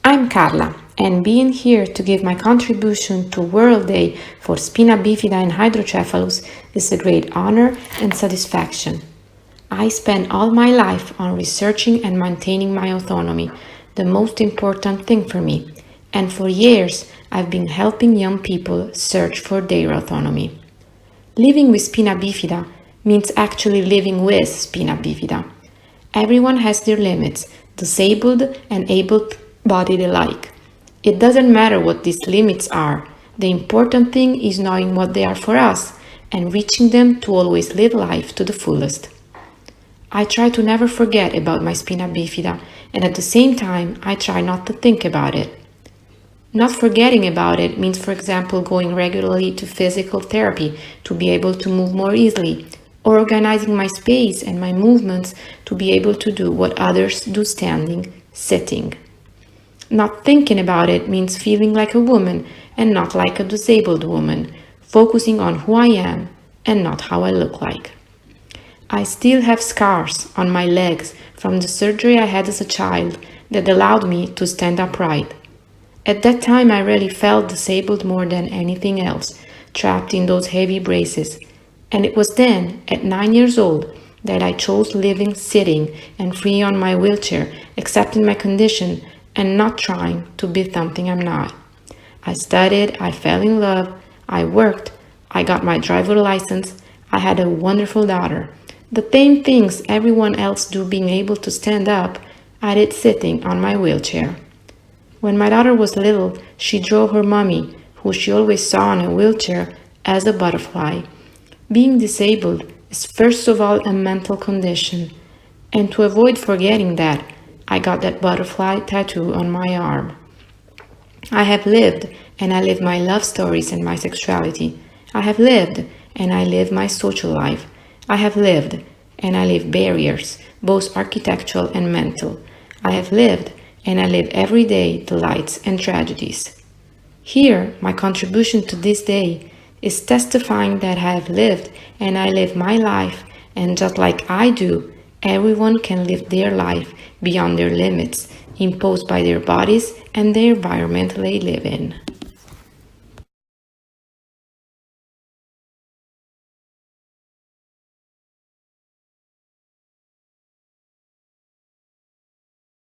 I'm Carla, and being here to give my contribution to World Day for Spina Bifida and Hydrocephalus is a great honor and satisfaction. I spent all my life on researching and maintaining my autonomy, the most important thing for me, and for years I've been helping young people search for their autonomy. Living with spina bifida means actually living with spina bifida. Everyone has their limits, disabled and able-bodied alike. It doesn't matter what these limits are. The important thing is knowing what they are for us and reaching them to always live life to the fullest. I try to never forget about my spina bifida, and at the same time, I try not to think about it. Not forgetting about it means, for example, going regularly to physical therapy to be able to move more easily, or organizing my space and my movements to be able to do what others do standing, sitting. Not thinking about it means feeling like a woman and not like a disabled woman, focusing on who I am and not how I look like. I still have scars on my legs from the surgery I had as a child that allowed me to stand upright. At that time, I really felt disabled more than anything else, trapped in those heavy braces. And it was then, at 9 years old, that I chose living sitting and free on my wheelchair, accepting my condition and not trying to be something I'm not. I studied, I fell in love, I worked, I got my driver's license, I had a wonderful daughter. The same things everyone else do being able to stand up, I did sitting on my wheelchair. When my daughter was little, she drew her mommy, who she always saw in a wheelchair, as a butterfly. Being disabled is first of all a mental condition, and to avoid forgetting that, I got that butterfly tattoo on my arm. I have lived, and I live my love stories and my sexuality. I have lived, and I live my social life. I have lived, and I live barriers, both architectural and mental. I have lived, and I live every day delights and tragedies. Here, my contribution to this day is testifying that I have lived and I live my life, and just like I do, everyone can live their life beyond their limits imposed by their bodies and the environment they live in.